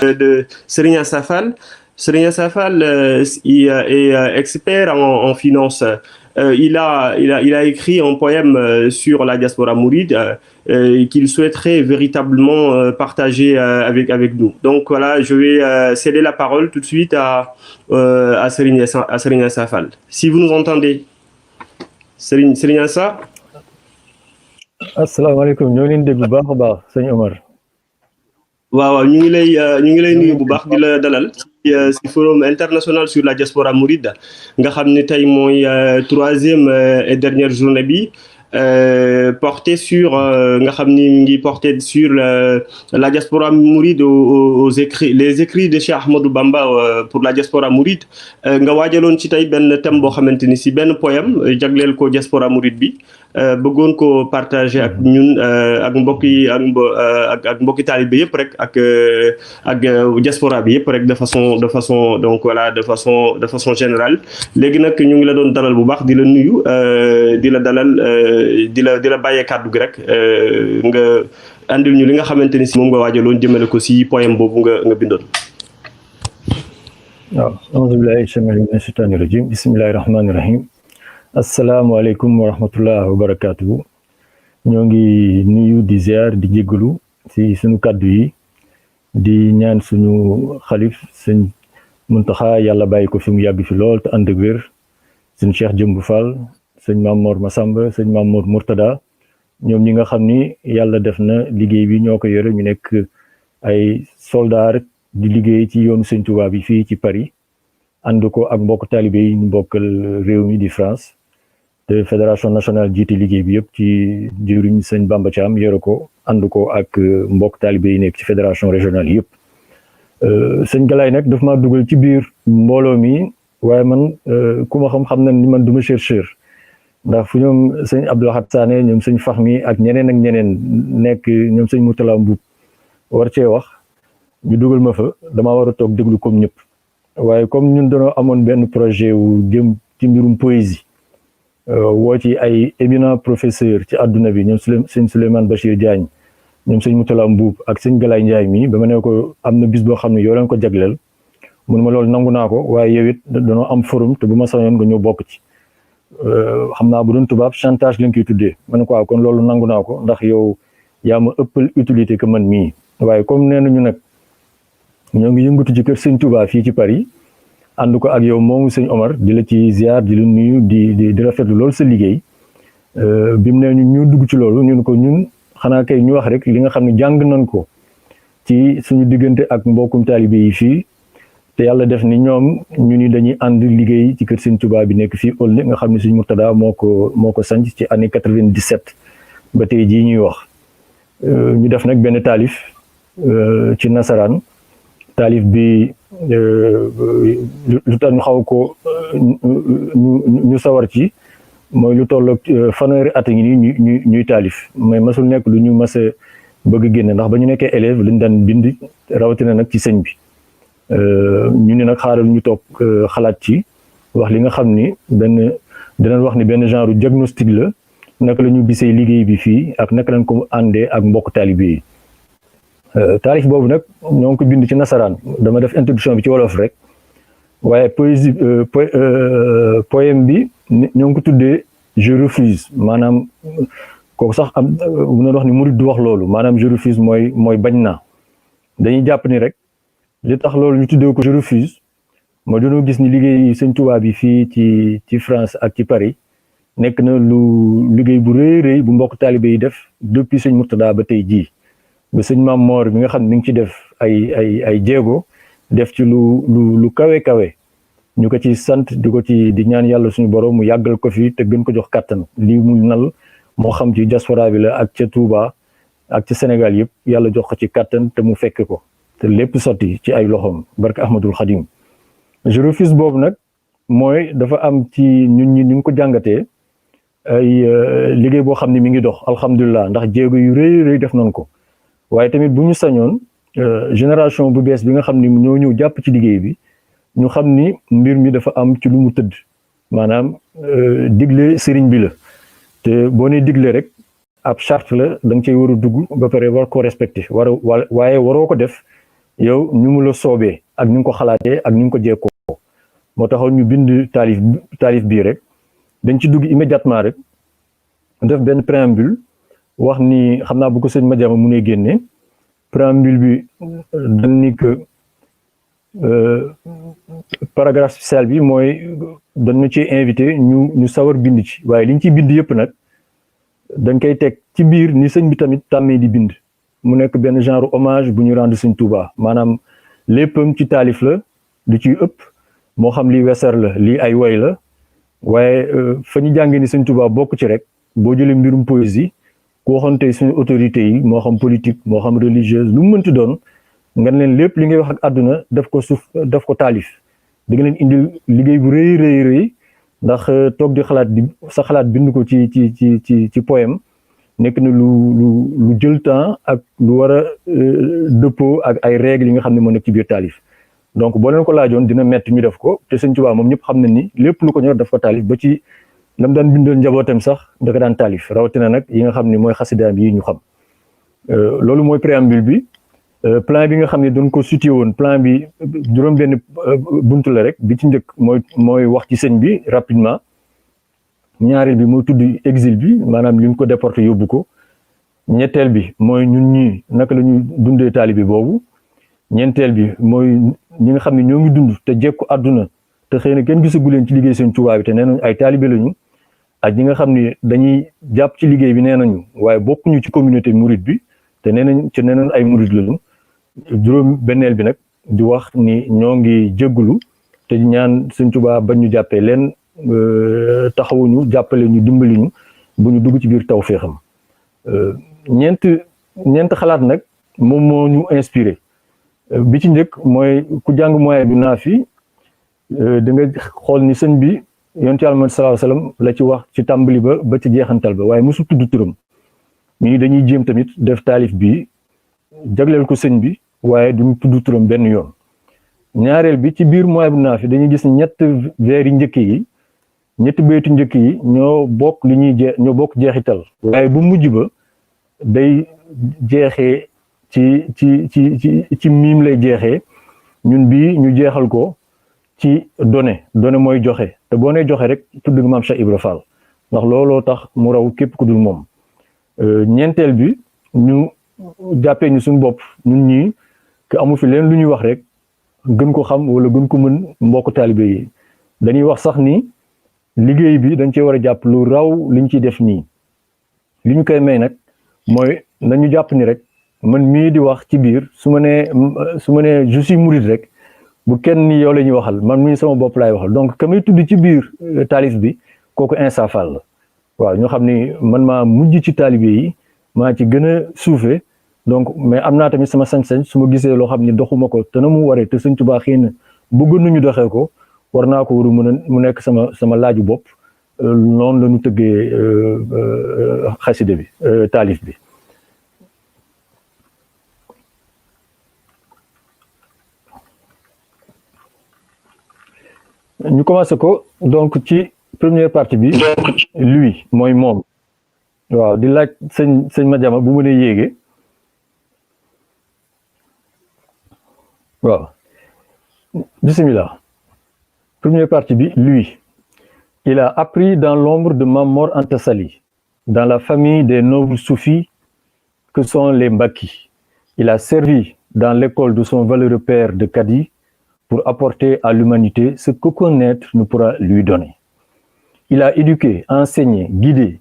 de Serigne Safal. Serigne Safal est expert en finance. Il a écrit un poème sur la diaspora mouride qu'il souhaiterait véritablement partager avec nous. Donc voilà, je vais céder la parole tout de suite à Serigne Safal. Si vous nous entendez, Serigne Assa. asalaamaaleykum ñoo leen dégg bu baax a baax sëñ Omar. waaw ñu ngi lay nuyu bu baax di la dalal ci forum international sur la diaspora mouride nga xam ne tey mooy troisième et dernière journée bi porté sur nga xam ni ngi porté sur la diaspora mouride les écrits de Cheikh Ahmadou Bamba pour la diaspora mouride nga waajaloon ci tey benn thème boo xamante ni si benn poème jagleel ko diaspora mouride bi bëggoon ko partager ak ñun ak mbokki taalibe yëpp rek ak diaspora bi yëpp rek de façon donc voilà de façon générale léegi nag ñu ngi la doon dalal bu baax di la nuyu di la dalal di la bàyyee kàddu gi rek nga andil ñu li nga xamante ni si moom nga waajaloon jëmale ko si poème boobu nga bindoon. waaw auzu billaahi mina shaytaani rajiim bismillaahi rahmaani rahiim asalaamaaleykum wa rahmatullah wa barakaatuhu ñoo ngi nuyu di ziar di jéggalu si suñu kàddu yi di ñaan suñu xalif sëñ Muntaxa yàlla bàyyi ko fi mu yàgg fi lool te ànd ak wér sëñ Cheikh Jëmbu Fall sëñ Mamour Massamba sëñ Mamour Mourtada ñoom ñi nga xam ni yàlla def na liggéey bi ñoo ko yore ñu nekk ay soldaar di liggéey ci yoonu sëñ Tuubaa bi fii ci Paris ànd ko ak mbokk taalibe yi ñu bokkal réew mi di France te fédération nationale jiite liggéey bi yëpp ci jëwriñ sëñ Bamba Thiam yore ko ànd ko ak mbokk taalibe yi nekk ci fédération régionale yëpp sëñ Galaye nag daf maa dugal ci biir mbooloo mi waaye man ku ma xam na ni man du ma chercheur ndax fu ñoom sëñ Abdou Lahad Sané ñoom sëñ Fahmi ak ñeneen nekk ñoom sëñ Moutala Mbuub war cee wax ñu dugal ma fa damaa war a toog déglu comme ñëpp waaye comme ñun dañoo amoon benn projet wu jëm ci mbirum poésie woo ci ay éminent professeur ci àdduna bi ñoom sëñ Souleymane Bachir Diagne ñoom sëñ Moutala Mbuub ak sëñ Galaye Ndiaye mi ba ma ne ko am na bis boo xam ne yoo leen ko jagleel mun ma loolu nangu naa ko waaye yow it dañoo am forum te bu ma sañoon nga ñëw bokk ci xam naa bu doon tubaab chantage lañ koy tuddee ma ne ko kon loolu nangu naa ko ndax yow yaa ma ëppal utilité que man mii waaye comme nee nañu nag ñoo ngi yëngatu ci kër sëñ Touba fii ci Paris ànd ko ak yow moomu sëñ Omar di la ci ziar di la nuyu di rafetlu loolu sa liggéey bi mu ne ñu dugg ci loolu ñun ko ñun xanaa kay ñu wax rek li nga xam ne jàng nañ ko ci suñu diggante ak mbokkum taalibe yi fii te yàlla def ni ñoom ñu ni dañuy ànd liggéey ci kër sëñ Touba bi nekk fii Aulnay nga xam ne sëñ Murtada moo ko sanc ci année 97 ba tey jii ñuy wax ñu def nag benn taalif ci nasaraan taalif bi lu tax ñu xaw ko ñu sawar ci mooy lu tolloog fanweeri at ngi nii ñuy taalif mais masul nekk lu ñu mas a bëgg génne ndax ba ñu nekkee élève lañ daan bind rawatina nag ci sëñ bi ñu ne nag xaaral ñu toog xalaat ci wax li nga xam ni dinañ wax ni benn genre diagnostic la naka la ñu gisee liggéey bi fii ak naka lañ ko àndee ak mbokk taalibe yi taalif boobu nag ñoo ngi ko bind ci nasaraan dama def introduction bi ci wolof rek waaye poésie poème bi ñoo ngi ko tuddee je refuse maanaam kooku sax am bu na wax ni murid du wax loolu maanaam je refuse mooy bañ naa dañuy jàpp ni rek li tax loolu ñu tuddee ko je refuse mooy dañoo gis ni liggéey sëñ Tuubaa bi fii ci France ak ci Paris nekk na lu liggéey bu rëy bu mbokk taalibe yi def depuis sëñ Murtada ba tey jii ba sëñ Maam Moor bi nga xam ne mi ngi ci def ay jéego def ci lu kawe ñu ko ci sant di ñaan yàlla suñu borom mu yàggal ko fi te gën ko jox kàttan lii mu nal moo xam ci diaspora bi la ak ca Touba ak ci Sénégal yëpp yàlla jox ko ci kàttan te mu fekk ko te lépp sotti ci ay loxoom barke Ahmadul Xadim je refuse boobu nag mooy dafa am ci ñun ñi ñu ko jàngatee ay liggéey boo xam ne mi ngi dox alhamdulilah ndax jéego yu rëy def nañ ko waaye tamit bu ñu sañoon génération bu bees bi nga xam ni ñoo ñëw jàpp ci liggéey bi ñu xam ni mbir mi dafa am ci lu mu tëdd maanaam digle sëriñ bi la te boo nee digle rek ab charte la da nga cey war a dugg ba pare war ko respecté waaye waroo ko def yow ñu mu la soobee ak ni nga ko xalaatee ak ni nga ko jekkoo moo taxoon ñu bind taalif bii rek dañ ci dugg immédiatement rek def benn préambule wax ni xam naa bu ko sëñ Madiama mu ne génne préambule bi dañ ni que paragraphe spécial bi mooy dañu ci invité ñu sawar bind ci waaye liñ ciy bind yëpp nag dañ koy teg ci biir ni sëñ bi tamit tàmmee di bind mu nekk benn genre hommage bu ñu rendre sëñ Touba maanaam léppam ci taalif la du ciy ëpp moo xam lii weser la lii ay woy la waaye fa ñu jàngee ni sëñ Touba bokk ci rek boo jëlee mbirum poésie ku waxoon tey suñu autorités yi moo xam politique moo xam religieuse lu mu mënti doon nga leen lépp li ngay wax ak àdduna def ko taalif da nga leen indil liggéey bu rëy ndax toog di xalaat sa xalaat bind ko ci poème nekk na lu jël temps ak lu war a dëppoo ak ay règles yi nga xam ne moo nekk ci biir taalif donc boo leen ko laajoon dina metti ñu def ko te sëñ Tuubaa moom ñëpp xam nañ ni lépp lu ko ñor daf ko taalif ba ci lam daan bindal njabootam sax da ko daan taalif rawatina nag yi nga xam ne mooy xasidaam yi ñu xam loolu mooy préambule bi plan bi nga xam ne doon ko situé woon plan bi juróom benn buntu la rek bi ci njëkk mooy wax ci sëñ bi rapidement ñaareel bi mooy tudd exil bi maanaam li ñu ko déporté yóbbu ko ñetteel bi mooy ñun ñii naka la ñuy dundee taalibe boobu ñeenteel bi mooy ñi nga xam ne ñoo ngi dund te jekku àdduna te xëy na kenn gisagu leen ci liggéey seen Tuubaa bi te nee nañu ay taalibe lañu ak ñi nga xam ne dañuy jàpp ci liggéey bi nee nañu waaye bokkuñu ci communauté mouride bi te nee nañ ay mouride lañu juróom benneel bi nag di wax ni ñoo ngi jéggulu te ñaan seen Tuubaa bañ ñu jàppee leen taxawuñu jàppale ñu dimbali ñu bu ñu dugg ci biir tawfeexam ñeent xalaat nag moom moo ñu inspiré bi ci njëkk mooy ku jàng moyen bi naa fi da nga xool ni sëñ bi yonent Yàlla Muhammad sallallahu alayhi wasallam la ci wax ci tàmbali ba ci jeexantal ba waaye mosu tudd turam ñu ni dañuy jéem tamit def taalif bi jagleel ko sëñ bi waaye duñ tudd turam benn yoon ñaareel bi ci biir moyen bi naa fi dañuy gis ñett vers yi njëkk yi ñetti baytu njëkk yi ñoo bokk ñoo bokk jeexital waaye bu mujj ba day jeexee ci miim lay jeexee ñun bii ñu jeexal ko ci donné mooy joxe te boo nee joxe rek tudd nga maam Cheikh Ibra Fall ndax looloo tax mu raw képp ku dul moom ñeenteel bi ñu jàppee ni suñu bopp ñun ñii que amu fi leen lu ñuy wax rek gën ko xam wala gën ko mën mbokk taalibe yi dañuy wax sax ni liggéey bi dañ cee war a jàpp lu raw liñ ciy def nii li ñu koy may nag mooy nañu jàpp ni rek man mii di wax ci biir su ma nee je suis mouride rek bu kenn ni yow la ñuy waxal man mii sama bopp laay waxal donc ka may tudd ci biir taalif bi kooku Insa Fall la waaw ñoo xam ni man maa mujj ci taalibe yi maa ci gën a suufe donc mais am naa tamit sama sañ-sañ su ma gisee loo xam ni doxuma ko te na mu waree te Sëñ Tuubaa xëy na bëggoon nañu doxee ko war naa ko war a mën a mu nekk sama laaju bopp noonu la ñu tëggee xaside bi taalif bi ñu commencé ko donc ci première partie bi lui mooy moom waaw di laaj sëñ Madiama bu mënee yéege waaw bismillah première partie bi lui il a appris dans l'ombre de Mame-Mor Anta Sali dans la famille des nobles soufis que sont les Mbaki. Il a servi dans l'école de son valeureux père de Kadi pour apporter à l'humanité ce qu'aucun être ne pourra lui donner. Il a éduqué, enseigné, guidé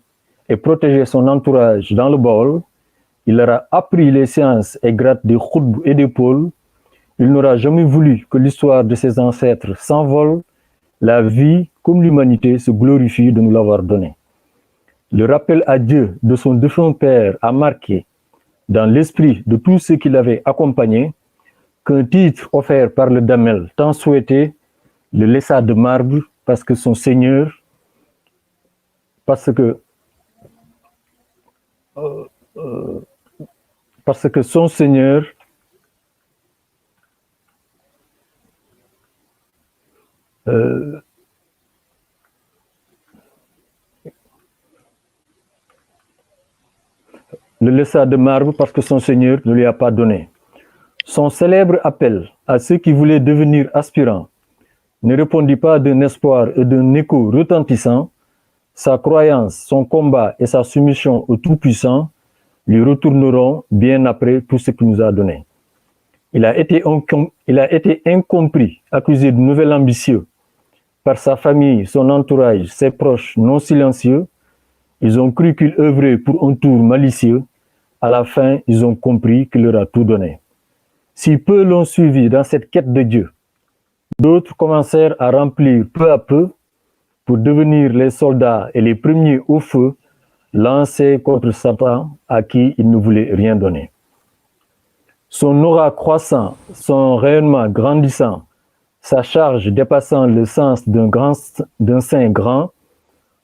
et protégé son entourage dans le Baol. Il leur a appris les sciences et grades des Khoutb et des pôles. Il n'aura jamais voulu que l'histoire de ses ancêtres s'envole. La vie comme l'humanité se glorifie de nous l'avoir donné. Le rappel à Dieu de son défunt père a marqué dans l'esprit de tous ceux qui l'avaient accompagné qu'un titre offert par le Damel tant souhaité le laissa de marbre parce que son Seigneur, son Seigneur le laissa de marbre parce que son Seigneur ne lui a pas donné. Son célèbre appel à ceux qui voulaient devenir aspirants ne répondit pas d'un espoir et d'un écho retentissant. Sa croyance, son combat et sa soumission au Tout-Puissant lui retourneront bien après tout ce qu'il nous a donné. Il a été incompris, accusé de nouvel ambitieux par sa famille, son entourage, ses proches non silencieux. Ils ont cru qu'il œuvrait pour un tour malicieux. À la fin, ils ont compris qu'il leur a tout donné. Si peu l'ont suivi dans cette quête de Dieu, d'autres commencèrent à remplir peu à peu pour devenir les soldats et les premiers au feu lancés contre Satan à qui il ne voulait rien donner. Son aura croissant, son rayonnement grandissant, sa charge dépassant le sens d'un saint grand,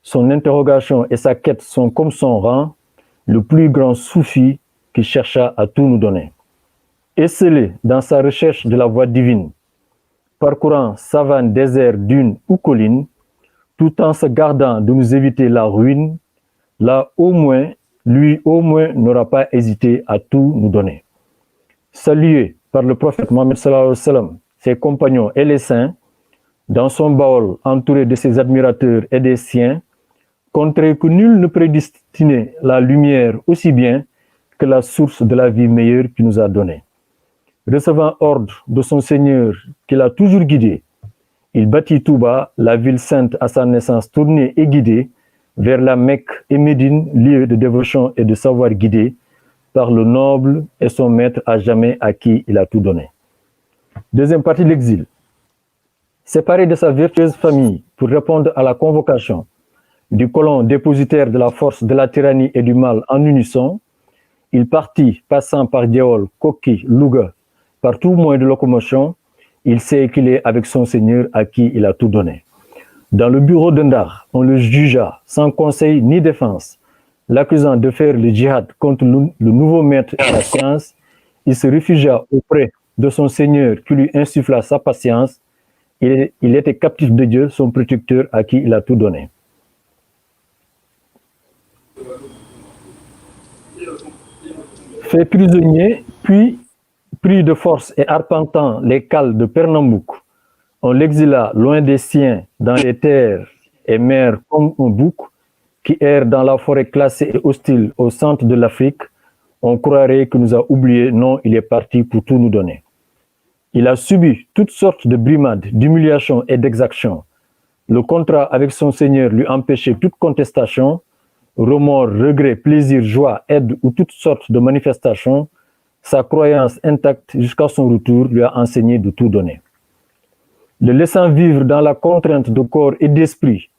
son interrogation et sa quête sont comme son rang, le plus grand soufi qui chercha à tout nous donner. Esselé dans sa recherche de la voie divine, parcourant savane, désert, dunes ou collines, tout en se gardant de nous éviter la ruine, là lui au moins n'aura pas hésité à tout nous donner. Salué par le prophète Mohammed sallallahu alayhi wa sallam, ses compagnons et les saints, dans son baol entouré de ses admirateurs et des siens, contré que nul ne prédestinait la lumière aussi bien que la source de la vie meilleure qu'il nous a donnée. Recevant ordre de son Seigneur qui l'a toujours guidé, il bâtit Touba, la ville sainte à sa naissance tournée et guidée vers la Mecque et Médine, lieu de dévotion et de savoir guidé par le noble et son maître à jamais à qui il a tout donné. Deuxième partie de l'exil. Séparé de sa vertueuse famille pour répondre à la convocation du colon dépositaire de la force de la tyrannie et du mal en unisson, il partit, passant par Diaol, Koki, Louga, par tout moyen de locomotion, il s'est équilé avec son Seigneur à qui il a tout donné. Dans le bureau de Ndar, on le jugea sans conseil ni défense, l'accusant de faire le djihad contre le nouveau maître de la science. Il se réfugia auprès de son Seigneur qui lui insuffla sa patience. Il était captif de Dieu, son protecteur à qui il a tout donné. Fait prisonnier, puis pris de force et arpentant les cales de Pernambouc, on l'exila loin des siens dans les terres et mers comme un bouc qui erre dans la forêt classée et hostile au centre de l'Afrique. On croirait qu'il nous a oubliés. Non, il est parti pour tout nous donner. Il a subi toutes sortes de brimades, d'humiliations et d'exactions. Le contrat avec son Seigneur lui empêchait toute contestation. Remords, regrets, plaisir, joie, aide ou toutes sortes de manifestations. Sa croyance intacte jusqu'à son retour lui a enseigné de tout donner. Le laissant vivre dans la contrainte de corps et d'esprit,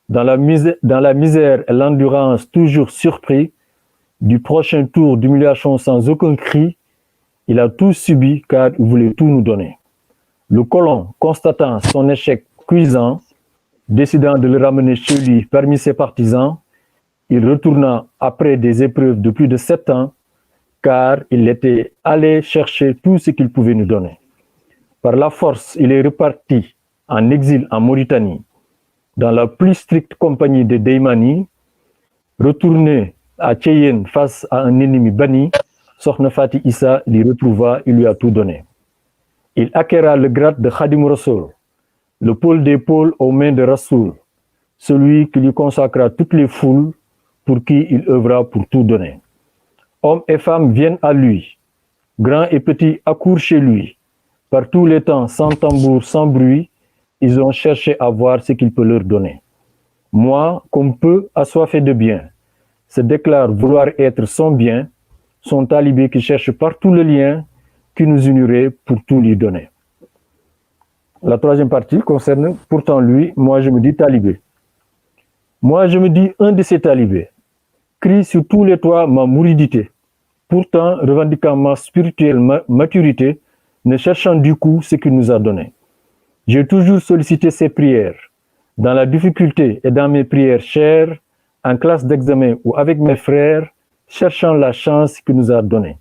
dans la misère et l'endurance toujours surpris, du prochain tour d'humiliation sans aucun cri, il a tout subi car il voulait tout nous donner. Le colon, constatant son échec cuisant, décidant de le ramener chez lui parmi ses partisans, il retourna après des épreuves de plus de 7 ans, car il était allé chercher tout ce qu'il pouvait nous donner. Par la force, il est reparti en exil en Mauritanie, dans la plus stricte compagnie de Deymani. Retourné à Tchéyenne face à un ennemi banni, Sokhna Fati Issa l'y retrouva, il lui a tout donné. Il acquéra le grade de Khadim Rassoul, le pôle des pôles aux mains de Rassoul, celui qui lui consacra toutes les foules pour qui il œuvra pour tout donner. Hommes et femmes viennent à lui, grands et petits accourent chez lui. Par tous les temps, sans tambour, sans bruit, ils ont cherché à voir ce qu'il peut leur donner. Moi, comme peu assoiffé de bien, se déclare vouloir être son bien, son talibé qui cherche partout le lien qui nous unirait pour tout lui donner. La troisième partie concerne pourtant lui, moi je me dis talibé. Moi je me dis un de ces talibés, crie sur tous les toits ma mouridité, pourtant revendiquant ma spirituelle maturité, ne cherchant du coup ce qu'il nous a donné. J'ai toujours sollicité ses prières, dans la difficulté et dans mes prières chères, en classe d'examen ou avec mes frères, cherchant la chance qu'il nous a donnée.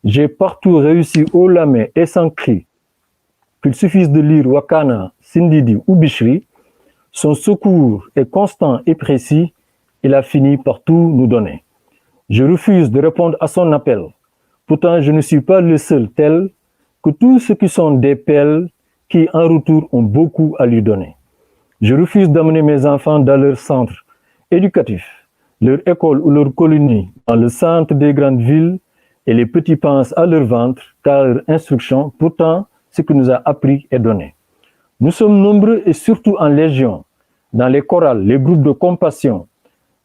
J'ai partout réussi haut la main et sans cri, qu'il suffise de lire Wakana, Sindidi ou Bichri, son secours est constant et précis, il a fini par tout nous donner. Je refuse de répondre à son appel, pourtant je ne suis pas le seul tel que tous ceux qui sont des pelles qui, en retour, ont beaucoup à lui donner. Je refuse d'amener mes enfants dans leur centre éducatif, leur école ou leur colonie dans le centre des grandes villes et les petits pensent à leur ventre car leur instruction, pourtant, ce que nous a appris et donné. Nous sommes nombreux et surtout en légion, dans les chorales, les groupes de compassion,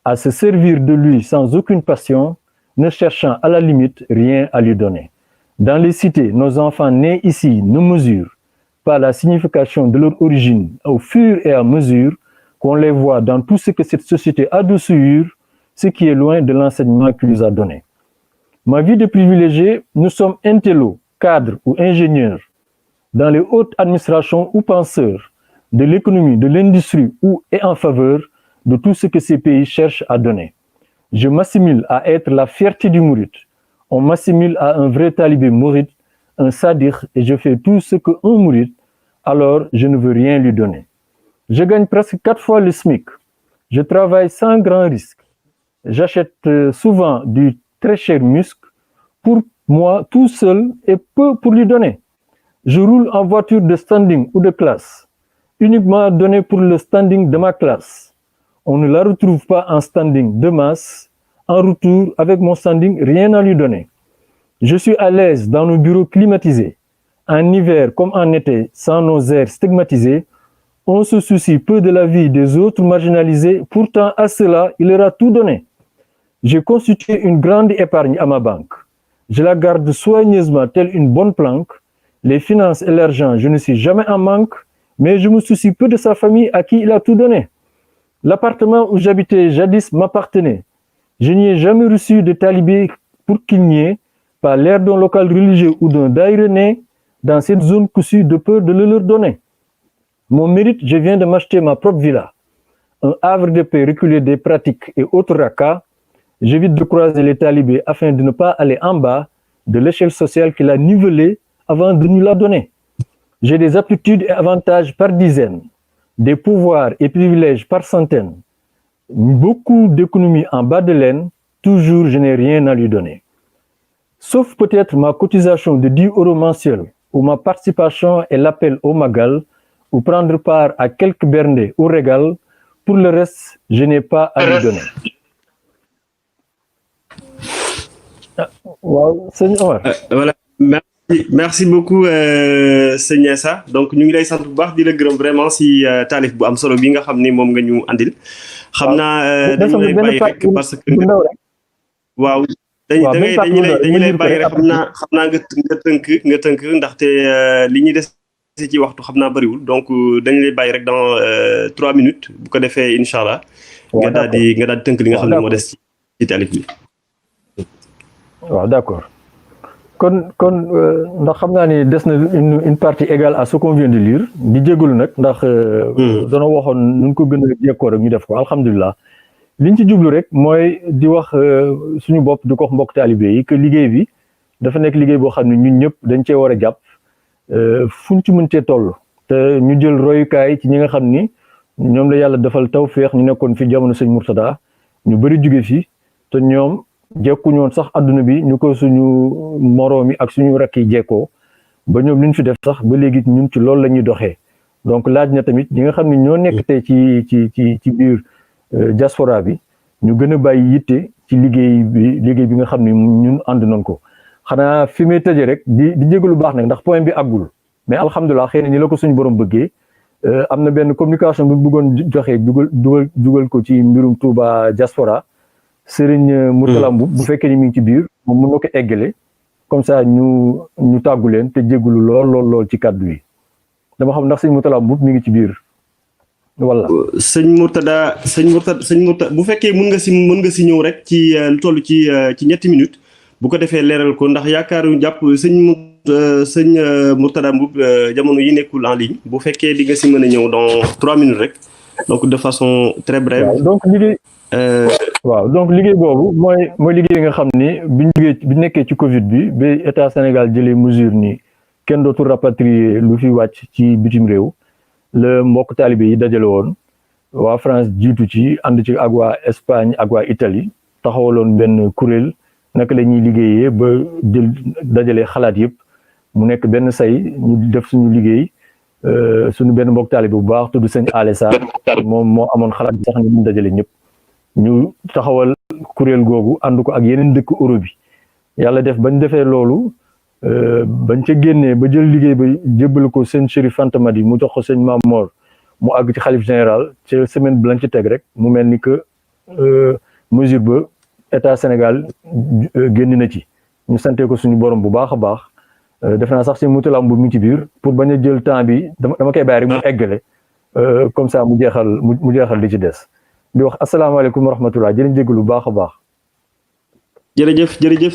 à se servir de lui sans aucune passion, ne cherchant à la limite rien à lui donner. Dans les cités, nos enfants nés ici ne mesurent pas la signification de leur origine au fur et à mesure qu'on les voit dans tout ce que cette société a de souillure, ce qui est loin de l'enseignement qu'il nous a donné. Ma vie de privilégié, nous sommes intellos, cadres ou ingénieurs, dans les hautes administrations ou penseurs, de l'économie, de l'industrie ou et en faveur de tout ce que ces pays cherchent à donner. Je m'assimile à être la fierté du mouride. On m'assimile à un vrai talibé mouride, un sadiq, et je fais tout ce qu'un mouride, alors je ne veux rien lui donner. Je gagne presque 4 fois le SMIC. Je travaille sans grand risque. J'achète souvent du très cher musc pour moi tout seul et peu pour lui donner. Je roule en voiture de standing ou de classe, uniquement donnée pour le standing de ma classe. On ne la retrouve pas en standing de masse. En retour, avec mon standing, rien à lui donner. Je suis à l'aise dans nos bureaux climatisés. En hiver comme en été, sans nos airs stigmatisés, on se soucie peu de la vie des autres marginalisés. Pourtant, à cela, il leur a tout donné. J'ai constitué une grande épargne à ma banque. Je la garde soigneusement telle une bonne planque. Les finances et l'argent, je ne suis jamais en manque, mais je me soucie peu de sa famille à qui il a tout donné. L'appartement où j'habitais jadis m'appartenait. Je n'y ai jamais reçu de talibé pour qu'il n'y ait pas l'air d'un local religieux ou d'un daïra né dans cette zone cousue de peur de le leur donner. Mon mérite, je viens de m'acheter ma propre villa, un havre de paix reculé des pratiques et autres racas. J'évite de croiser les talibés afin de ne pas aller en bas de l'échelle sociale qu'il a nivelée avant de nous la donner. J'ai des aptitudes et avantages par dizaines, des pouvoirs et privilèges par centaines, beaucoup d'économies en bas de laine, toujours je n'ai rien à lui donner. Sauf peut-être ma cotisation de 10 € mensuels ou ma participation et l'appel au magal ou prendre part à quelques bernets ou régal. Pour le reste, je n'ai pas à lui donner. Wow, voilà. Merci beaucoup sëñ Essa donc ñu ngi lay sant bu baax di la gërëm vraiment si taalif bu am solo bi nga xam ni moom nga ñu andil. xam naa dañu lay bàyyi rek parce que waaw dañu lay bàyyi rek xam naa nga tënk ndaxte li ñuy des ci waxtu xam naa bëriwul donc dañu lay bàyyi rek dans 3 minutes bu ko defee incha allah. nga daal di tënk li nga xam ne moo des ci taalif bi. waaw d'accord. kon ndax xam naa ni des na une partie égale à ce qu'on vient de lire di jégalu nag ndax dana waxoon nu ko gën a jekkoo rek ñu def ko alhamdulilah liñ ci jublu rek mooy di wax suñu bopp di ko wax mbokk taalibe yi que liggéey bi dafa nekk liggéey boo xam ne ñun ñëpp dañ cee war a jàpp fuñ ci mëntee toll te ñu jël royukaay ci ñi nga xam ni ñoom la yàlla defal tawfeex ñu nekkoon fi jamono sëñ Mourtada ñu bëri jóge fi te ñoom jekku ñoon sax adduna bi ñu ko suñu moroom yi ak suñu rakk yi jekkoo ba ñoom liñ fi def sax ba léegi ñun ci loolu la ñuy doxee donc laaj na tamit ñi nga xam ne ñoo nekk tey ci biir diaspora bi ñu gën a bàyyi yitte ci liggéey bi nga xam ne ñun ànd nañ ko xanaa fi may tëjee rek di jégalu baax nag ndax point bi àggul mais alhamdulilah xëy na ñi la ko suñu borom bëggee am na benn communication bu bëggoon joxe dugal ko ci mbirum Touba diaspora Serigne Mourtala Mboup bu fekkee ni mi ngi ci biir moom mën na ko eggale comme ça ñu tàggu leen te jégalu lool ci kàddu yi dama xam ndax sëñ Mourtala Mboup mi ngi ci biir wala. sëñ Mourtada bu fekkee mën nga si ñëw rek ci lu toll ci ñetti minutes bu ko defee leeral ko ndax yaakaaru jàpp sëñ Mourtada Mboup jamono yi nekkul en ligne bu fekkee di nga si mën a ñëw dans 3 minutes rek donc de façon très brève. donc liggéey boobu mooy liggéey nga xam ni bi nekkee ci Covid bi ba état Sénégal jëlee mesure ni kenn dootul rapatrier lu fi wàcc ci bitim réew la mbokk taalibe yi dajale woon waa France jiitu ci ànd ci ak waa Espagne ak waa Italie taxawaloon benn kuréel naka la ñuy liggéeyee ba jël dajale xalaat yëpp mu nekk benn say ñu def suñu liggéey suñu benn mbokk taalibe bu baax tudd sëñ Alé Sarr moom moo amoon xalaat bi sax ni ñu dajale ñëpp ñu taxawal kuréel googu ànd ko ak yeneen dëkk Europe bi yàlla def bañ defee loolu bañ ca génnee ba jël liggéey ba jébbal ko sëñ Chérif Fanta Madi mu jox ko sëñ Mame Mor mu àgg ci xalif général ci semaine bi lañ ci teg rek mu mel ni que mesure ba état Sénégal génn na ci ñu sante ko suñu borom bu baax a baax def naa sax si mutalam bu mu ci biir pour bañ a jël temps bi dama koy bàyyi rek mu eggale comme ça mu jeexal li ci des di wax asalaamaaleykum wa rahmatullah jërëjëf jégalu bu baax a baax. jërëjëf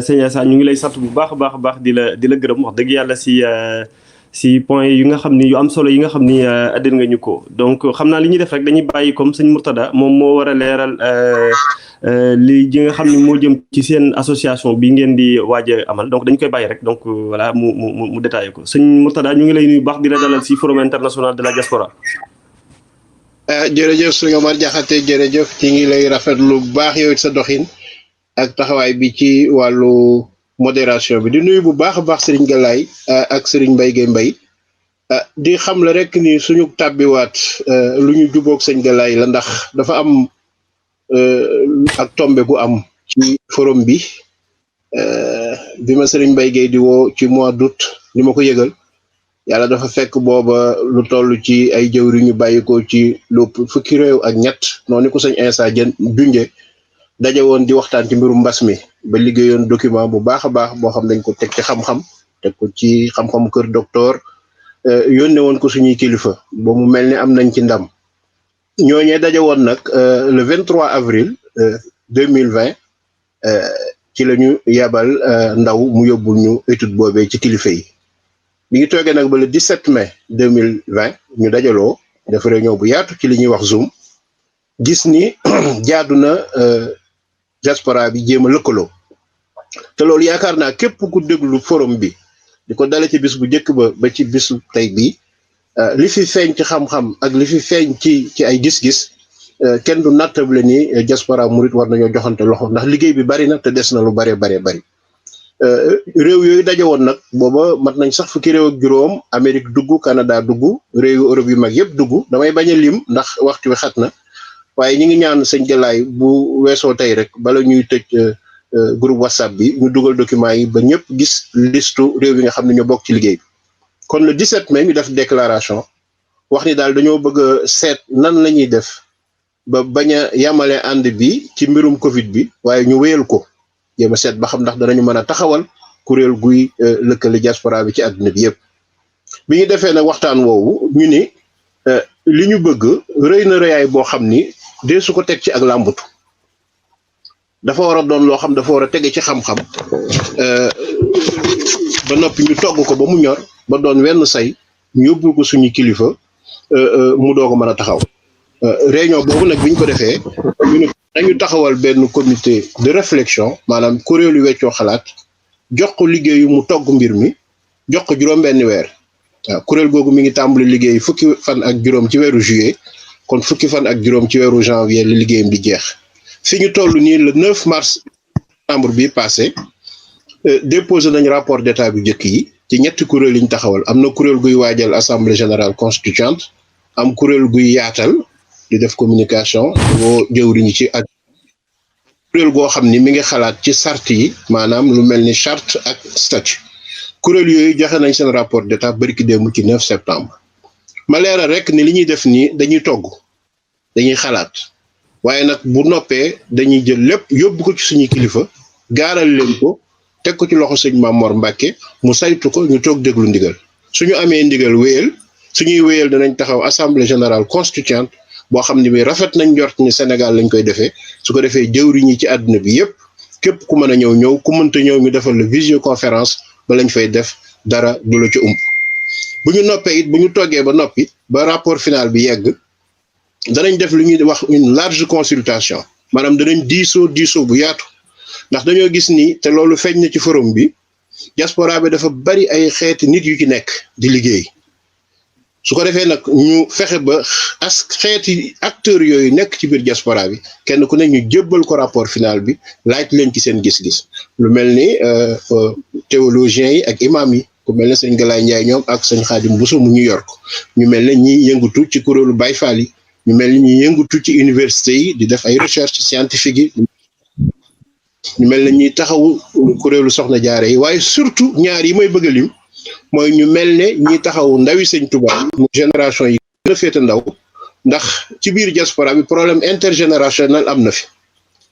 sëñ Assa ñu ngi lay sant bu baax a baax di la gërëm wax dëgg yàlla si point yi nga xam ni yu am solo yi nga xam ni addil nga ñu ko donc xam naa li ñuy def rek dañuy bàyyi comme sëñ Mourtada moom moo war a leeral li ji nga xam ni moo jëm ci seen association bi ngeen di waaj a amal donc dañ koy bàyyi rek donc voilà mu détaillé ko sëñ Mourtada ñu ngi lay nuyu baax di la dalal si forum international de la diaspora. jërëjëf sëñ Omar Diakhaté jërëjëf ci ngi lay rafetlu bu baax yow sa doxin ak taxawaay bi ci wàllu modération bi di nuyu bu baax a baax Serigne Galaye ak Serigne Mbaye Gueye Mbaye di xam la rek ni suñu tàbbiwaat lu ñu jubóog sëñ Galaye la ndax dafa am ak tombe gu am ci forum bi ma Serigne Mbaye Gueye di woo ci mois d'août li ma ko yëgal yàlla dafa fekk booba lu toll ci ay jëwri ñu bàyyi ko ci lu fukki réew ak ñett noonu ko sëñ Insa junje daje woon di waxtaan ci mbirum mbas mi ba liggéeyoon document bu baax a baax boo xam dañ ko teg ci xam-xam teg ko ci xam-xam kër docteur yónnee woon ko suñuy kilifa ba mu mel ni am nañ ci ndam ñooñee daje woon nag le 23 avril 2020 ci la ñu yabal ndaw mu yóbbul ñu étude boobee ci kilifa yi bi ngi toogee nag ba le 17 mai 2020 ñu dajaloo def réunion bu yaatu ci li ñuy wax Zoom gis ni jaadu na diaspora bi jéem a lëkkaloo te loolu yaakaar naa képp ku déglu forum bi di ko dale ci bis bu njëkk ba ci bisu tey bii li fi feeñ ci xam-xam ak li fi feeñ ci ay gis-gis kenn du nattable ni diaspora murit war nañoo joxante loxo ndax liggéey bi bari na te des na lu bari réew yooyu daje woon nag booba mat nañ sax fukki réew ak juróom Amérique dugg Canada dugg réew Europe yu mag yëpp dugg damay bañ a lim ndax waxtu wi xat na waaye ñi ngi ñaan sëñ Galaye bu weesoo tey rek bala ñuy tëj groupe WhatsApp bi ñu dugal document yi ba ñëpp gis listu réew yi nga xam ne ñoo bokk ci liggéey bi kon le 17 mai ñu def déclaration wax ni daal dañoo bëgg a seet nan la ñuy def ba bañ a yamale ànd bi ci mbirum Covid bi waaye ñu wéyal ko jéem a seet ba xam ndax danañu mën a taxawal kuréel guy lëkkale diaspora bi ci àdduna bi yëpp bi ñu defee nag waxtaan woowu ñu ni li ñu bëgg rëy na rëyaay boo xam ni dee su ko teg ci ak làmbatu dafa war a doon loo xam dafa war a tege ci xam-xam ba noppi ñu togg ko ba mu ñor ba doon wenn say ñu yóbbul ko suñu kilifa mu doog a mën a taxaw réunion boobu nag bi ñu ko defee ñu ne dañu taxawal benn comité de réflexion maanaam kuréelu weccoo xalaat jox ko liggéeyu mu togg mbir mi jox ko juróom-benni weer waaw kuréel googu mi ngi tàmbali liggéey fukki fan ak juróom ci weeru juillet kon fukki fan ak juróom ci weeru janvier li liggéeyam di jeex fi ñu toll nii le 9 mars septembre bi passé déposé nañ rapport d'état bu njëkk yi ci ñetti kuréel yi ñu taxawal am na kuréel guy waajal assemblée générale constituante am kuréel guy yaatal di def communication boo jëwriñu ci ak kuréel goo xam ni mi ngi xalaat ci sart yi maanaam lu mel ni charte ak statut kuréel yooyu joxe nañ seen rapport d'état bërki démb ci 9 septembre ma leeral rek ni li ñuy def nii dañuy togg dañuy xalaat waaye nag bu noppee dañuy jël lépp yóbbu ko ci suñuy kilifa gaaral leen ko teg ko ci loxo sëñ Mame Mor Mbacke mu saytu ko ñu toog déglu ndigal suñu amee ndigal wéyal suñuy wéyal danañ taxaw assemblée générale constituante boo xam ne bi rafet nañ njort ni Sénégal lañ koy defee su ko defee jëwriñ yi ci àdduna bi yépp képp ku mën a ñëw ku mënta ñëw ñu defal la visioconférence ba lañ fay def dara du la ci bu ñu noppee it bu ñu toggee ba noppi ba rapport final bi yegg danañ def lu ñuy wax une large consultation maanaam danañ diisoo bu yaatu ndax dañoo gis ni te loolu feeñ na ci forum bi diaspora bi dafa bari ay xeeti nit yu ci nekk di liggéey su ko defee nag ñu fexe ba xeeti acteurs yooyu nekk ci biir diaspora bi kenn ku ne ñu jébbal ko rapport final bi laaj leen ci seen gis-gis lu mel ni théologiens yi ak imam yi ku mel ne sëñ Galaye Ndiaye ñoom ak sëñ Khadim Bousso mu New York ñu mel ne ñi yëngatu ci kuréelu Baye Fall yi ñu mel ni ñi yëngatu ci université yi di def ay recherche scientifique yi ñu mel ne ñuy taxawu kuréelu Soxna Jaara yi waaye surtout ñaar yi may bëgg a lim mooy ñu mel ne ñi taxawu ndawi sëñ Touba mu génération yi gën a féete ndaw ndax ci biir diaspora bi problème intergénérationnel am na fi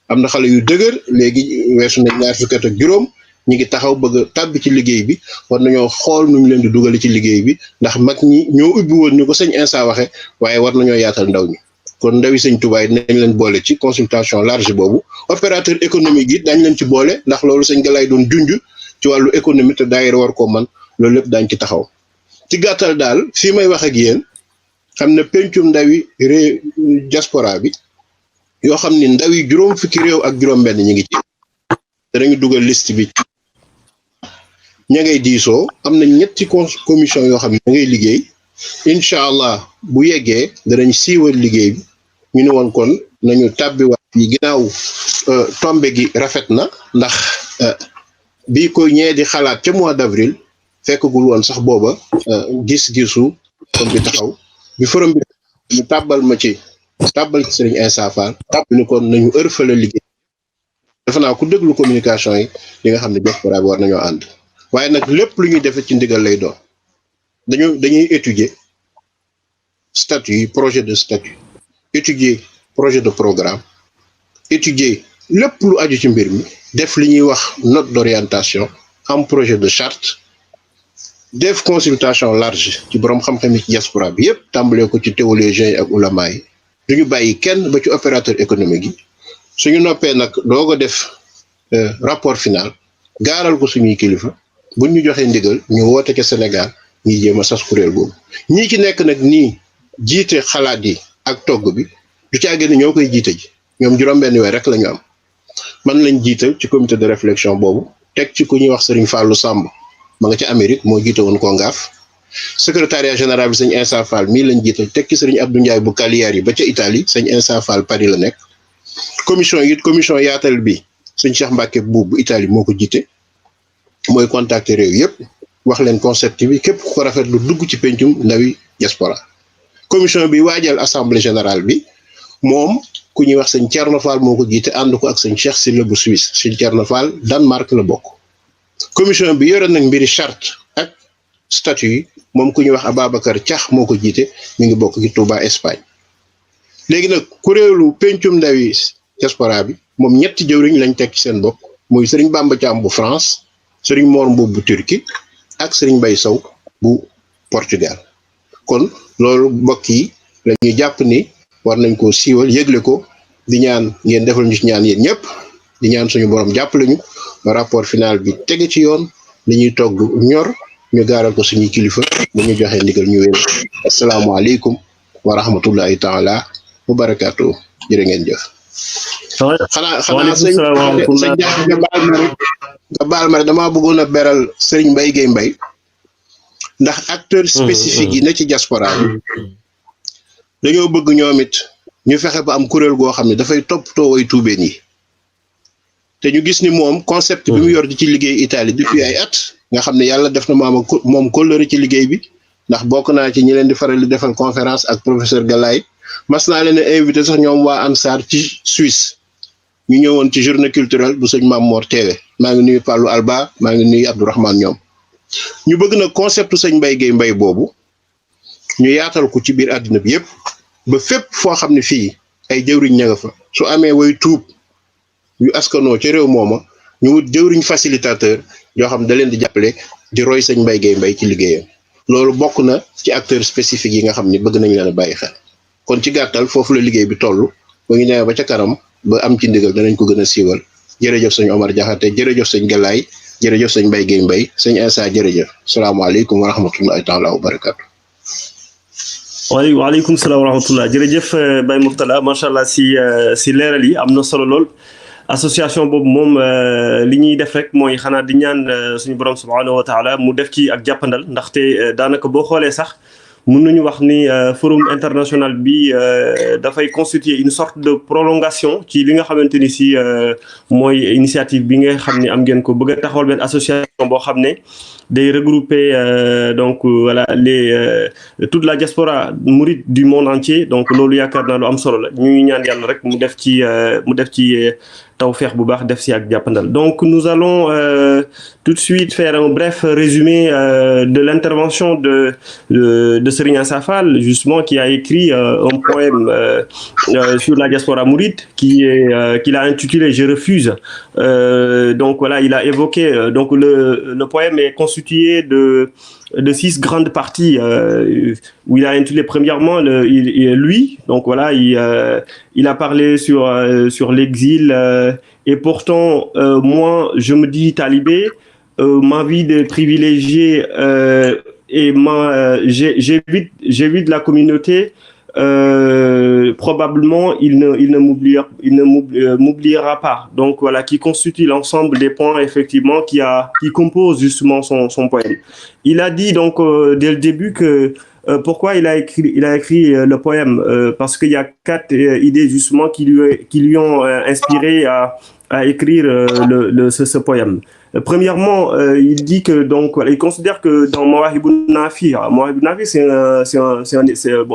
am na xale yu dëgër léegi weesu nañ 20 fukki at ak juróom ñi ngi taxaw bëgg a tàbbi ci liggéey bi war nañoo xool nu ñu leen di dugale ci liggéey bi ndax mag ñi ñoo ubbi woon ñu ko sëñ Insa waxe waaye war nañoo yaatal ndaw ñi kon ndawi sëñ Touba yi nañ leen boole ci consultation large boobu opérateur économique yi dañ leen ci boole ndax loolu sëñ Galaye doon junj ci wàllu économie te daayira war koo man loolu lépp daañ ci taxaw ci gàttal daal fii may wax ak yéen xam ne pencum ndawi diaspora bi yoo xam ni ndaw yi juróom fukki réew ak juróom benn ñi ngi ci danañu dugal liste bi ña ngay diisoo am na ñetti commission yoo xam ne da ngay liggéey incha allah bu yeggee danañ siiwal liggéey bi ñu ne woon kon nañu tàbbiwaat yi ginnaaw tombe gi rafet na ndax bi ko ñee di xalaat ca mois d'avril fekkagul woon sax booba gis-gisu forum bi taxaw bi forum bi ñu tàbbal ci Serigne Insa Fall tàbbi ni kon nañu ërfale liggéey defe naa ku déglu communication yi li nga xam ne diaspora bi war nañoo ànd waaye nag lépp lu ñuy defee ci ndigal lay doon dañuy étudier statut yi projet de statut étudier projet de programme étudier lépp lu aju ci mbir mi def li ñuy wax note d'orientation am projet de charte def consultation large ci borom xam-xam yi ci diaspora bi yëpp tàmbalee ko ci théologiens yi ak ulama yi duñu bàyyi kenn ba ci opérateur économique yi suñu noppee nag doog a def rapport final gaaral ko suñuy kilifa buñ ñu joxee ndigal ñu woote ca Sénégal ñuy jéem a sas kuréel boobu ñii ci nekk nag nii jiite xalaat yi ak togg bi du caagee ne ñoo koy jiite ji ñoom juróom-benn weer rek la ñu am man lañ jiital ci comité de réflexion boobu teg ci ku ñuy wax Serigne Fallou Samb ma nga ca Amérique moo jiite woon Kongaaf secrétariat général bi sëñ Insa Fall mii lañ jiital teg ci Serigne Abdou Ndiaye bu Cagliari ba ca Italie sëñ Insa Fall Paris la nekk commission yaatal bi sëñ Cheikh Mbacke bu Italie moo ko jiite mooy contacter réew yëpp wax leen concept bi képp ku ko rafetlu dugg ci pencum ndawi diaspora commission bi waajal assemblée générale bi moom ku ñuy wax sëñ Thierno Fall moo ko jiite ànd ko ak sëñ Cheikh Sylla bu Suisse sëñ Thierno Fall Danemark la bokk commission bi yore nag mbiri charte ak statut yi moom ku ñuy wax Ababacar Thiax moo ko jiite mi ngi bokk ci Touba Espagne léegi nag kuréelu pencum ndawi diaspora bi moom ñetti jëwriñ lañ teg ci seen bopp muy Serigne Bamba Thiam bu France Serigne Mor Mbow bu Turquie ak Serigne Mbaye Sow bu Portugal kon loolu mbokk yi la ñuy jàpp ni war nañ koo siiwal yëgle ko di ñaan ngeen defal ñu ci ñaan yéen ñëpp di ñaan suñu borom jàppale ñu ba rapport final bi tege ci yoon li ñuy togg ñor ñu gaaral ko suñuy kilifa bu ñu joxee ndigal ñu wér asalaamaaleykum wa rahmatullahi taala wa barakaatu jërë ngeen jëf. xanaa sëñ nga baal ma rek damaa bëggoon a beral Serigne Mbaye Guèye Mbaye ndax acteur spécifique yi ne ci diaspora bi dañoo bëgg ñoom it ñu fexe ba am kuréel goo xam ne dafay toppatoo way tuubeen yi te ñu gis ni moom concept bi mu yor di ci liggéey Italie depuis ay at nga xam ne yàlla def na moom kóllëre ci liggéey bi ndax bokk naa ci ñi leen di faral di defal conférence ak professeur Galaye mas naa leen invité sax ñoom waa ANSAR ci Suisse ñu ñëwoon ci journée culturelle bu sëñ Mame Mor teewe maa ngi nuyu Fallou Alba maa ngi nuyu Abdourahmane ñoom ñu bëgg na conceptu sëñ Mbaye Guèye Mbaye boobu ñu yaatal ko ci biir àddina bi yëpp ba fépp foo xam ne fii ay jëwriñ ña nga fa su amee way tuub yu askanoo ca réew mooma ñu wut jëwriñ facilitateur yoo xam da leen di jàppale di roy sëñ Mbaye Guèye Mbaye ci liggéeyam loolu bokk na ci acteur spécifique yi nga xam ne bëgg nañ leen a bàyyi xel kon ci gàttal foofu la liggéey bi toll ba ñu demee ba ca kanam ba am ci ndigal danañ ko gën a siiwal jërëjëf sëñ Omar Diakhaté jërëjëf sëñ Galaye jërëjëf sëñ Mbaye Guèye Mbaye sëñ Insa jërëjëf salaamaaleykum wa rahmatullahi taala wa barakaatu. waaleykum salaam wa rahmatullah jërëjëf Baye Mourtala macha allah si leeral yi am na solo lool association boobu moom li ñuy def rek mooy xanaa di ñaan suñu borom subhanahu wa taala mu def ci ak jàppandal ndaxte daanaka boo xoolee sax mën nañu wax ni forum international bi dafay constituer une sorte de prolongation ci li nga xamante ni si mooy initiative bi nga xam ni am ngeen ko bëgg a taxawal benn association boo xam ne day regrouper donc voilà toute la diaspora mouride du monde entier donc loolu yaakaar naa lu am solo la ñu ngi ñaan yàlla rek mu def ci tawfeex bu baax def si ak jàppandal. Donc nous allons tout de suite faire un bref résumé de l'intervention de Serigne Issa Fall, justement, qui a écrit un poème sur la diaspora mouride qu'il a intitulé Je refuse. Donc voilà, il a évoqué donc le poème est constitué de 6 grandes parties où il a intitulé premièrement lui. Donc voilà, il a parlé sur l'exil et pourtant moi je me dis talibé, ma vie de privilégié et j'évite la communauté. Probablement il ne m'oubliera pas. Donc voilà, qui constitue l'ensemble des points effectivement qui composent justement son poème. Il a dit donc dès le début que pourquoi il a écrit le poème, parce qu'il y a 4 idées justement qui lui ont inspiré à écrire ce poème. Premièrement, il dit que donc il considère que dans Mawahibun Nafi, bon,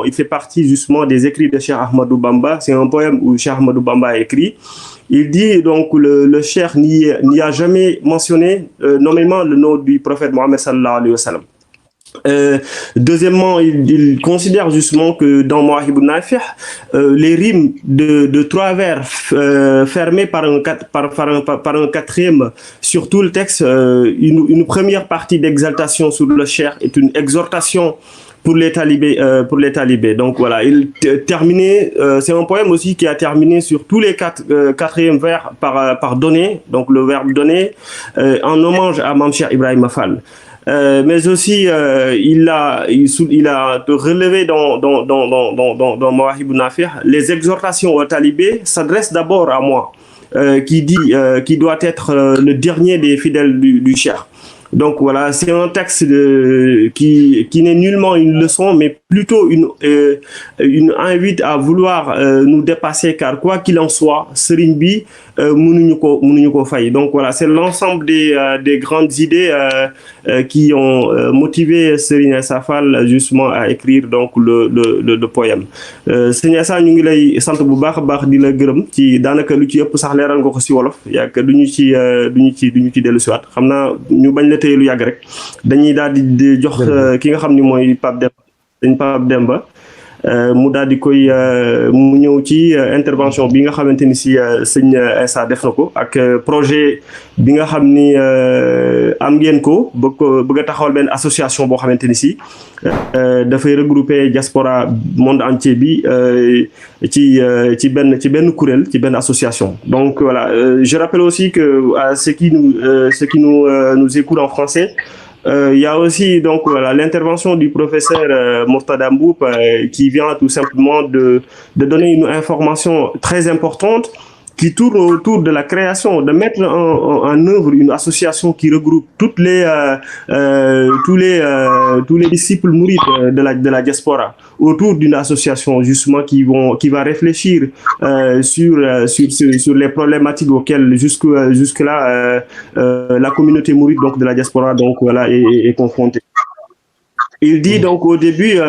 il fait partie justement des écrits de Cheikh Ahmadou Bamba. C'est un poème où Cheikh Ahmadou Bamba a écrit. Il dit donc le Cheikh n'y a jamais mentionné nommément le nom du prophète Mohammed sallallahu alayhi wa sallam. Deuxièmement, il considère justement que dans Mawahibun Nafi, les rimes de 3 vers fermés par un quatrième sur tout le texte, une première partie d'exaltation sur le Cheikh est une exhortation pour les talibés. Donc voilà, il terminé. C'est un poème aussi qui a terminé sur tous les 4e vers par donner, donc le verbe donner, en hommage à Mame Cheikh Ibrahima Fall. Mais aussi il a relevé dans Mawahibun Nafi les exhortations aux talibés s'adressent d'abord à moi, qui doit être le dernier des fidèles du Cheikh. Donc voilà, c'est un texte qui n'est nullement une leçon, mais plutôt une invite à vouloir nous dépasser, car quoi qu'il en soit, Serigne bi mënuñu ko fay. Donc voilà, c'est l'ensemble des grandes idées qui ont motivé Serigne Issa Fall justement à écrire donc le poème. Serigne Issa ñu ngi lay sant bu baax a baax di la gërëm ci daanaka lu ci ëpp sax leeral nga ko ci wolof yak duñu ci dellu si waat xam naa ñu bañ la téye lu yàgg rek dañuy daal di jox ki nga xam ni mooy Pape Demba mu daal di koy mu ñëw ci intervention bi nga xamante ni si sëñ Issa def na ko ak projet bi nga xam ni am ngeen ko bëgg a taxawal benn association boo xamante ni si dafay regrouper diaspora monde entier bi ci benn kuréel ci benn association. Donc voilà, je rappelle aussi que à ceux qui nous écoutent en français, il y a aussi donc voilà, l'intervention du professeur Mourtada Mboup qui vient tout simplement de donner une information très importante qui tourne autour de la création, de mettre en œuvre une association qui regroupe tous les disciples mourides de la diaspora autour d'une association justement qui va réfléchir sur les problématiques auxquelles jusque-là la communauté mouride donc de la diaspora donc voilà est confrontée. Il dit donc au début,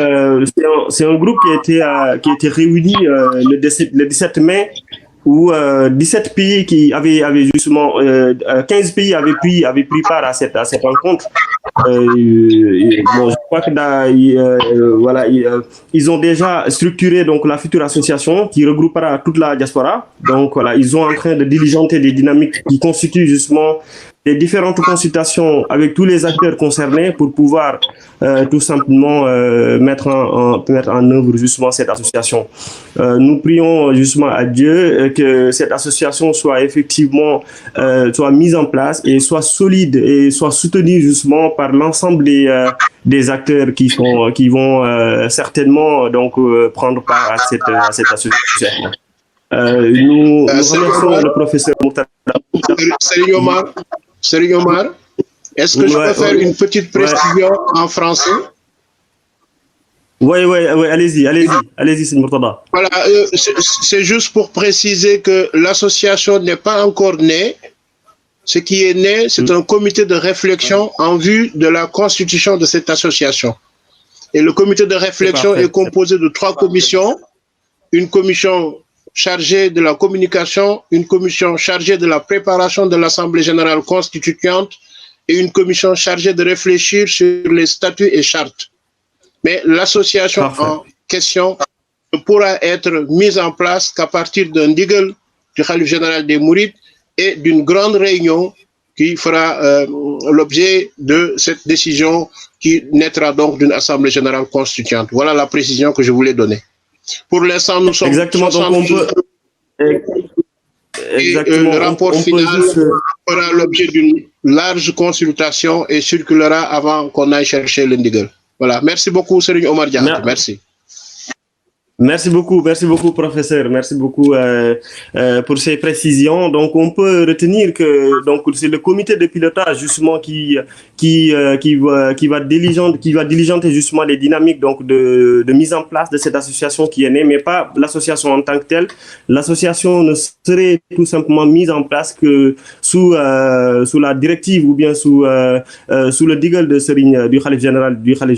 c'est un groupe qui a été réuni le 17 mai où 17 pays qui avaient justement 15 pays avaient pris part à cette rencontre. Bon, je crois que voilà, ils ont déjà structuré donc la future association qui regroupera toute la diaspora. Donc voilà, ils sont en train de diligenter des dynamiques qui constituent justement les différentes consultations avec tous les acteurs concernés pour pouvoir tout simplement mettre en œuvre justement cette association. Nous prions justement à Dieu que cette association soit effectivement soit mise en place et soit solide et soit soutenue justement par l'ensemble des acteurs qui vont certainement donc prendre part à cette association. Nous remercions le professeur Mourtada. Serigne Omar, est-ce que je peux faire une petite précision en français? Oui, allez-y, Seigneur Murtada. Voilà, c'est juste pour préciser que l'association n'est pas encore née. Ce qui est né, c'est un comité de réflexion en vue de la constitution de cette association. Et le comité de réflexion est composé de 3 commissions. Une commission chargée de la communication, une commission chargée de la préparation de l'Assemblée générale constituante et une commission chargée de réfléchir sur les statuts et chartes. Mais l'association en question ne pourra être mise en place qu'à partir d'un ndigal du Khalife général des Mourides et d'une grande réunion qui fera l'objet de cette décision qui naîtra donc d'une Assemblée générale constituante. Voilà la précision que je voulais donner. Pour l'instant, nous sommes... Exactement, donc on peut... Exactement, le rapport final fera l'objet d'une large consultation et circulera avant qu'on aille chercher le ndigal. Voilà, merci beaucoup, Serigne Omar Diakhaté. Merci. Merci beaucoup, professeur. Merci beaucoup pour ces précisions. Donc, on peut retenir que donc c'est le comité de pilotage justement qui va diligenter justement les dynamiques donc de mise en place de cette association qui est née, mais pas l'association en tant que telle. L'association ne serait tout simplement mise en place que sous la directive ou bien sous le digal de Serigne du Khalife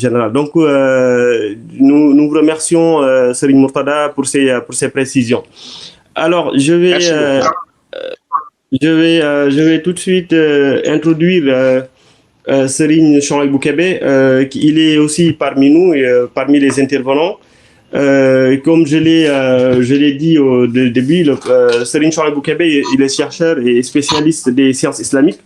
général. Donc, nous vous remercions. Serigne Murtada pour ces précisions. Alors, je vais tout de suite introduire Serigne Chouaïbou Kébé. Il est aussi parmi nous, parmi les intervenants. Comme je l'ai dit au début, Serigne Chouaïbou Kébé, il est chercheur et spécialiste des sciences islamiques.